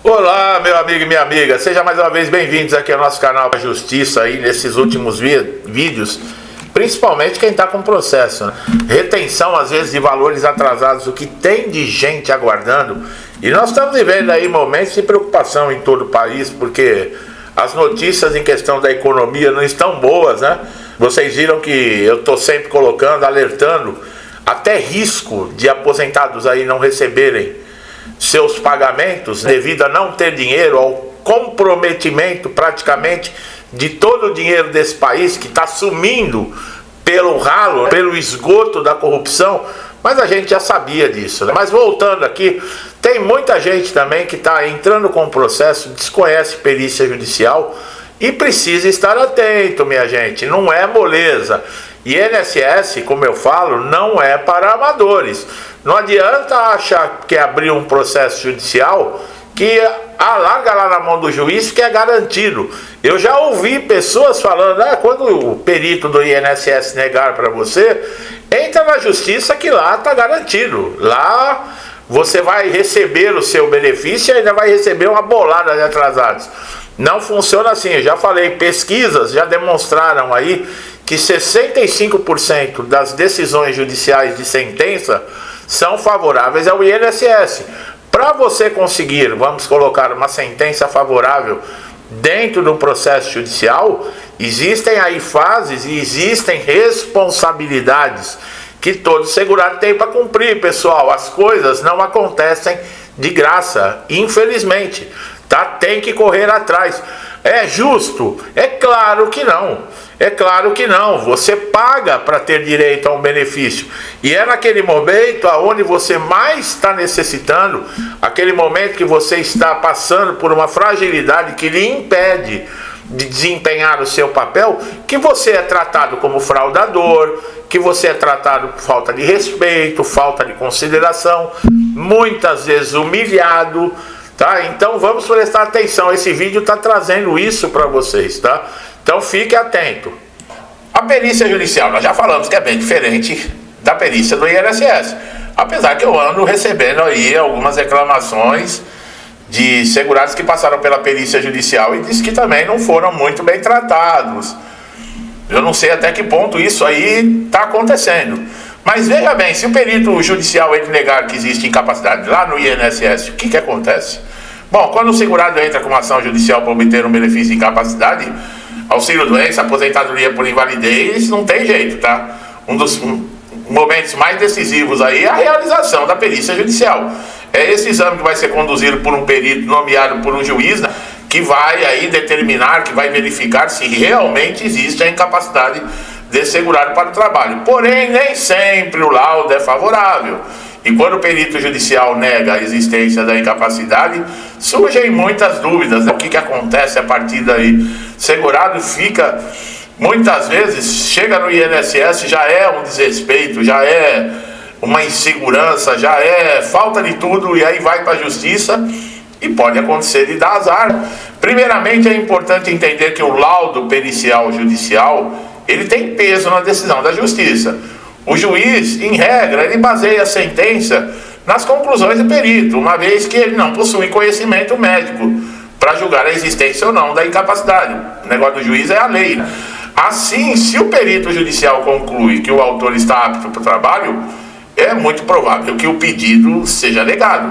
Olá, meu amigo e minha amiga, sejam mais uma vez bem-vindos aqui ao nosso canal da Justiça aí nesses últimos vídeos, principalmente quem está com processo, né? Retenção às vezes de valores atrasados, o que tem de gente aguardando, e nós estamos vivendo aí momentos de preocupação em todo o país, porque as notícias em questão da economia não estão boas, né? Vocês viram que eu estou sempre colocando, alertando, até risco de aposentados aí não receberem seus pagamentos devido a não ter dinheiro, ao comprometimento praticamente de todo o dinheiro desse país que está sumindo pelo ralo, pelo esgoto da corrupção. Mas a gente já sabia disso, né? Mas voltando aqui, tem muita gente também que está entrando com o processo, desconhece perícia judicial e precisa estar atento, minha gente, não é moleza. INSS, como eu falo, não é para amadores. Não adianta achar que abrir um processo judicial que larga lá na mão do juiz que é garantido. Eu já ouvi pessoas falando, quando o perito do INSS negar para você, entra na justiça que lá está garantido. Lá você vai receber o seu benefício e ainda vai receber uma bolada de atrasados. Não funciona assim, eu já falei, pesquisas já demonstraram aí que 65% das decisões judiciais de sentença são favoráveis ao INSS. Para você conseguir, vamos colocar uma sentença favorável dentro do processo judicial, existem aí fases e existem responsabilidades que todo segurado tem para cumprir, pessoal. As coisas não acontecem de graça, infelizmente, tá? Tem que correr atrás. É justo? É claro que não. É claro que não, você paga para ter direito a um benefício, e é naquele momento onde você mais está necessitando, aquele momento que você está passando por uma fragilidade que lhe impede de desempenhar o seu papel, que você é tratado como fraudador, que você é tratado por falta de respeito, falta de consideração, muitas vezes humilhado, tá? Então vamos prestar atenção, esse vídeo está trazendo isso para vocês, tá? Então fique atento. A perícia judicial, nós já falamos que é bem diferente da perícia do INSS. Apesar que eu ando recebendo aí algumas reclamações de segurados que passaram pela perícia judicial e diz que também não foram muito bem tratados. Eu não sei até que ponto isso aí está acontecendo. Mas veja bem, se o perito judicial ele negar que existe incapacidade lá no INSS, o que acontece? Bom, quando o segurado entra com uma ação judicial para obter um benefício de incapacidade, auxílio-doença, aposentadoria por invalidez, não tem jeito, tá? Um dos momentos mais decisivos aí é a realização da perícia judicial. É esse exame que vai ser conduzido por um perito nomeado por um juiz, né, que vai aí determinar, que vai verificar se realmente existe a incapacidade desse segurado para o trabalho. Porém, nem sempre o laudo é favorável. E quando o perito judicial nega a existência da incapacidade, surgem muitas dúvidas, né? O que acontece a partir daí? Segurado fica, muitas vezes, chega no INSS, já é um desrespeito, já é uma insegurança, já é falta de tudo, e aí vai para a justiça e pode acontecer de dar azar. Primeiramente, é importante entender que o laudo pericial judicial, ele tem peso na decisão da justiça. O juiz, em regra, ele baseia a sentença nas conclusões do perito, uma vez que ele não possui conhecimento médico para julgar a existência ou não da incapacidade. O negócio do juiz é a lei. Assim, se o perito judicial conclui que o autor está apto para o trabalho, é muito provável que o pedido seja negado.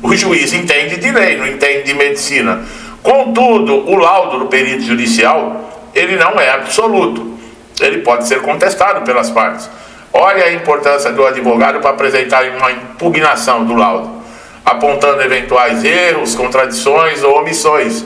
O juiz entende de lei, não entende de medicina. Contudo, o laudo do perito judicial, ele não é absoluto. Ele pode ser contestado pelas partes. Olha a importância do advogado para apresentar uma impugnação do laudo, apontando eventuais erros, contradições ou omissões.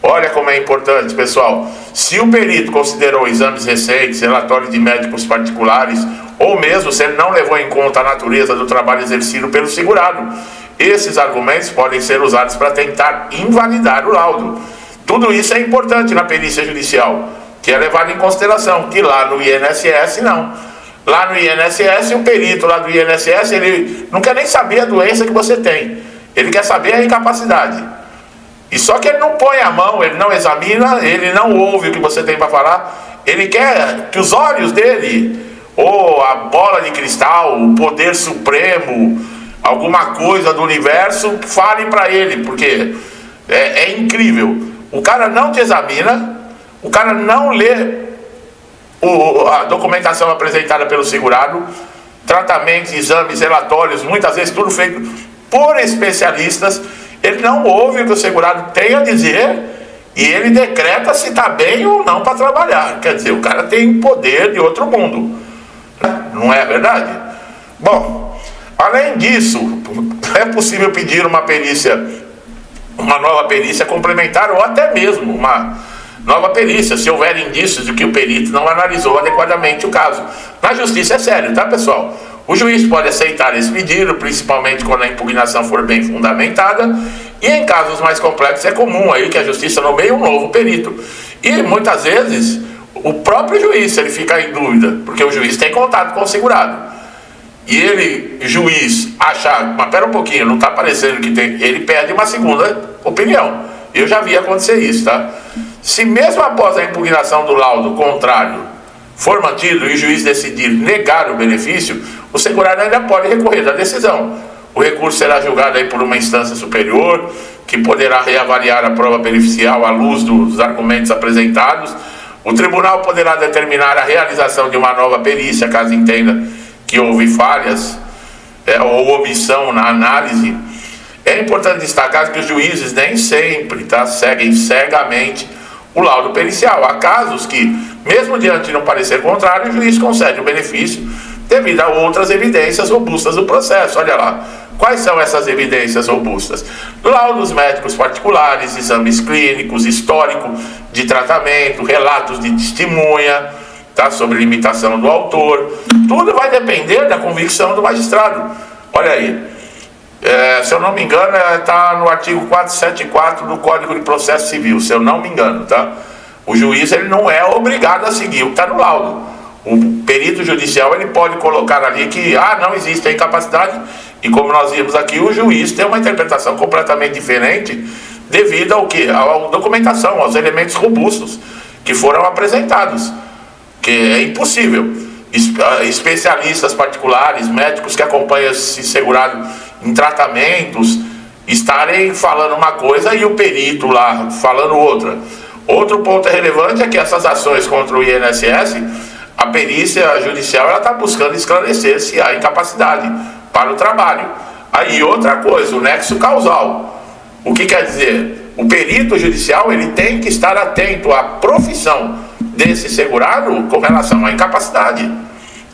Olha como é importante, pessoal. Se o perito considerou exames recentes, relatórios de médicos particulares, ou mesmo se ele não levou em conta a natureza do trabalho exercido pelo segurado, esses argumentos podem ser usados para tentar invalidar o laudo. Tudo isso é importante na perícia judicial, que é levado em consideração, que lá no INSS não. Lá no INSS, o perito lá do INSS, ele não quer nem saber a doença que você tem. Ele quer saber a incapacidade. E só que ele não põe a mão, ele não examina, ele não ouve o que você tem para falar. Ele quer que os olhos dele, ou a bola de cristal, o poder supremo, alguma coisa do universo, fale para ele. Porque É incrível. O cara não te examina, o cara não lê a documentação apresentada pelo segurado, tratamentos, exames, relatórios, muitas vezes tudo feito por especialistas. Ele não ouve o que o segurado tem a dizer e ele decreta se está bem ou não para trabalhar. Quer dizer, o cara tem poder de outro mundo. Não é verdade? Bom, além disso, é possível pedir uma nova perícia complementar ou até mesmo uma nova perícia, se houver indícios de que o perito não analisou adequadamente o caso. Na justiça é sério, tá, pessoal? O juiz pode aceitar esse pedido, principalmente quando a impugnação for bem fundamentada, e em casos mais complexos é comum aí que a justiça nomeie um novo perito. E muitas vezes o próprio juiz, ele fica em dúvida, porque o juiz tem contato com o segurado. E ele, juiz, achar, mas pera um pouquinho, não está parecendo que tem, ele pede uma segunda opinião. Eu já vi acontecer isso, tá? Se mesmo após a impugnação do laudo contrário for mantido e o juiz decidir negar o benefício, o segurado ainda pode recorrer da decisão. O recurso será julgado aí por uma instância superior, que poderá reavaliar a prova pericial à luz dos argumentos apresentados. O tribunal poderá determinar a realização de uma nova perícia, caso entenda que houve falhas ou omissão na análise. É importante destacar que os juízes nem sempre seguem cegamente o laudo pericial. Há casos que, mesmo diante de um parecer contrário, o juiz concede o benefício devido a outras evidências robustas do processo. Olha lá, quais são essas evidências robustas? Laudos médicos particulares, exames clínicos, histórico de tratamento, relatos de testemunha, tá, sobre limitação do autor. Tudo vai depender da convicção do magistrado. Olha aí. Se eu não me engano, está no artigo 474 do Código de Processo Civil, se eu não me engano, tá? O juiz, ele não é obrigado a seguir o que está no laudo. O perito judicial, ele pode colocar ali que, não existe a incapacidade, e como nós vimos aqui, o juiz tem uma interpretação completamente diferente, devido ao quê? À documentação, aos elementos robustos que foram apresentados, que é impossível. Especialistas particulares, médicos que acompanham esse segurado em tratamentos, estarem falando uma coisa e o perito lá falando outra. Outro ponto relevante é que essas ações contra o INSS, a perícia judicial, ela está buscando esclarecer se há incapacidade para o trabalho. Aí outra coisa, o nexo causal. O que quer dizer? O perito judicial, ele tem que estar atento à profissão desse segurado com relação à incapacidade.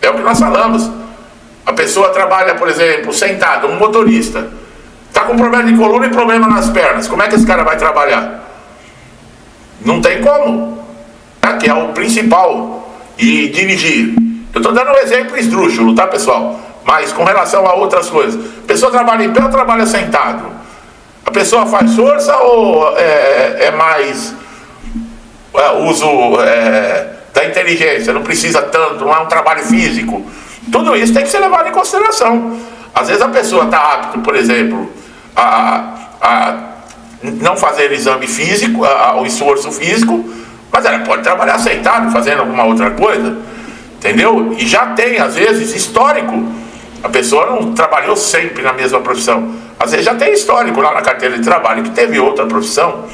É o que nós falamos. A pessoa trabalha, por exemplo, sentado, um motorista, está com problema de coluna e problema nas pernas. Como é que esse cara vai trabalhar? Não tem como. Que é o principal. E dirigir. Eu estou dando um exemplo esdrúxulo, tá, pessoal? Mas com relação a outras coisas. A pessoa trabalha em pé ou trabalha sentado? A pessoa faz força ou é mais uso da inteligência? Não precisa tanto, não é um trabalho físico. Tudo isso tem que ser levado em consideração. Às vezes a pessoa está apta, por exemplo, a não fazer exame físico, o esforço físico, mas ela pode trabalhar sentado, fazendo alguma outra coisa, entendeu? E já tem, às vezes, histórico. A pessoa não trabalhou sempre na mesma profissão. Às vezes já tem histórico lá na carteira de trabalho que teve outra profissão.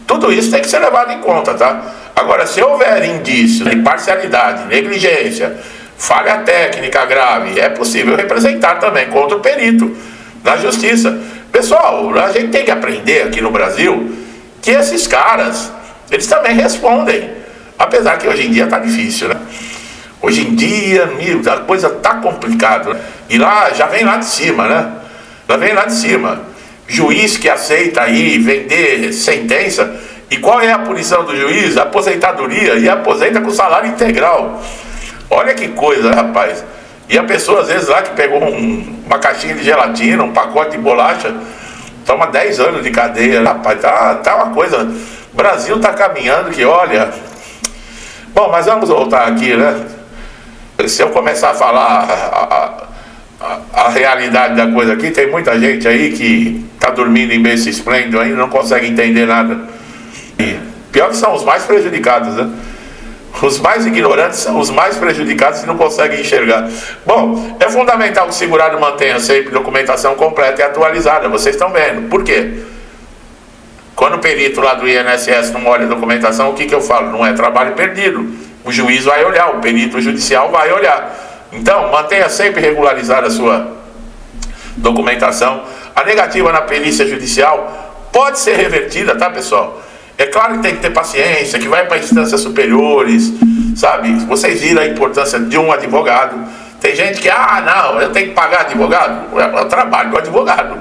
Tudo isso tem que ser levado em conta, tá? Agora, se houver indício de parcialidade, negligência, falha técnica grave, é possível representar também contra o perito na justiça. Pessoal, a gente tem que aprender aqui no Brasil que esses caras, eles também respondem. Apesar que hoje em dia está difícil, né? Hoje em dia, a coisa está complicada, né? E lá, já vem lá de cima, né? Já vem lá de cima. Juiz que aceita aí vender sentença. E qual é a punição do juiz? Aposentadoria, e aposenta com salário integral. Olha que coisa, rapaz. E a pessoa, às vezes, lá que pegou uma caixinha de gelatina, um pacote de bolacha, toma 10 anos de cadeia. Rapaz, tá uma coisa. O Brasil tá caminhando que, olha. Bom, mas vamos voltar aqui, né? Se eu começar a falar a realidade da coisa aqui, tem muita gente aí que tá dormindo em berço esplêndido ainda, não consegue entender nada. E pior que são os mais prejudicados, né? Os mais ignorantes são os mais prejudicados e não conseguem enxergar. Bom, é fundamental que o segurado mantenha sempre documentação completa e atualizada. Vocês estão vendo. Por quê? Quando o perito lá do INSS não olha a documentação, o que eu falo? Não é trabalho perdido. O juiz vai olhar, o perito judicial vai olhar. Então, mantenha sempre regularizada a sua documentação. A negativa na perícia judicial pode ser revertida, tá, pessoal? É claro que tem que ter paciência, que vai para instâncias superiores, sabe? Vocês viram a importância de um advogado. Tem gente que, não, eu tenho que pagar advogado. É o trabalho do advogado.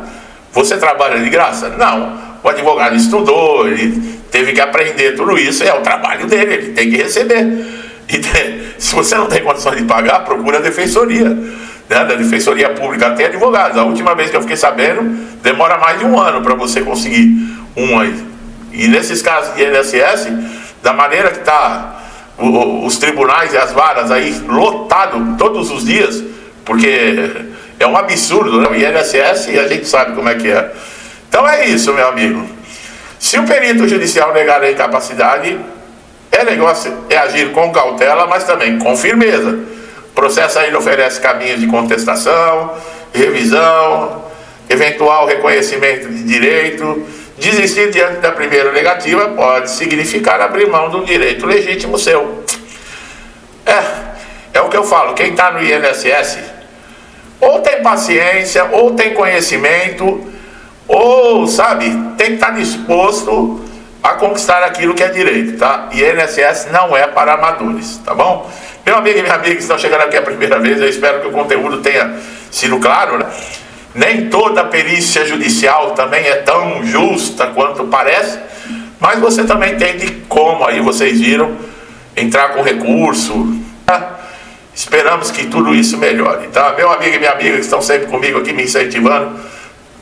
Você trabalha de graça? Não. O advogado estudou, ele teve que aprender tudo isso, é o trabalho dele, ele tem que receber. E se você não tem condições de pagar, procura a defensoria. Da Defensoria Pública tem advogados. A última vez que eu fiquei sabendo, demora mais de um ano para você conseguir um aí. E nesses casos de INSS, da maneira que está os tribunais e as varas aí lotado todos os dias, porque é um absurdo, né? O INSS, a gente sabe como é que é. Então é isso, meu amigo. Se o perito judicial negar a incapacidade, negócio é agir com cautela, mas também com firmeza. O processo ainda oferece caminhos de contestação, revisão, eventual reconhecimento de direito. Desistir diante da primeira negativa pode significar abrir mão de um direito legítimo seu. É o que eu falo, quem está no INSS ou tem paciência, ou tem conhecimento, ou, sabe, tem que estar disposto a conquistar aquilo que é direito, tá? E INSS não é para amadores, tá bom? Meu amigo e minha amiga que estão chegando aqui a primeira vez, eu espero que o conteúdo tenha sido claro, né? Nem toda perícia judicial também é tão justa quanto parece, mas você também tem de como, aí vocês viram, entrar com recurso, tá? Esperamos que tudo isso melhore, tá? Meu amigo e minha amiga que estão sempre comigo aqui me incentivando,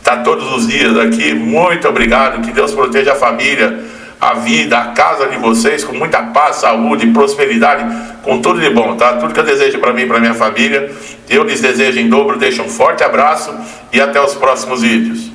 tá todos os dias aqui, muito obrigado, que Deus proteja a família, a vida, a casa de vocês, com muita paz, saúde, prosperidade, com tudo de bom, tá? Tudo que eu desejo para mim e para minha família, eu lhes desejo em dobro. Deixo um forte abraço e até os próximos vídeos.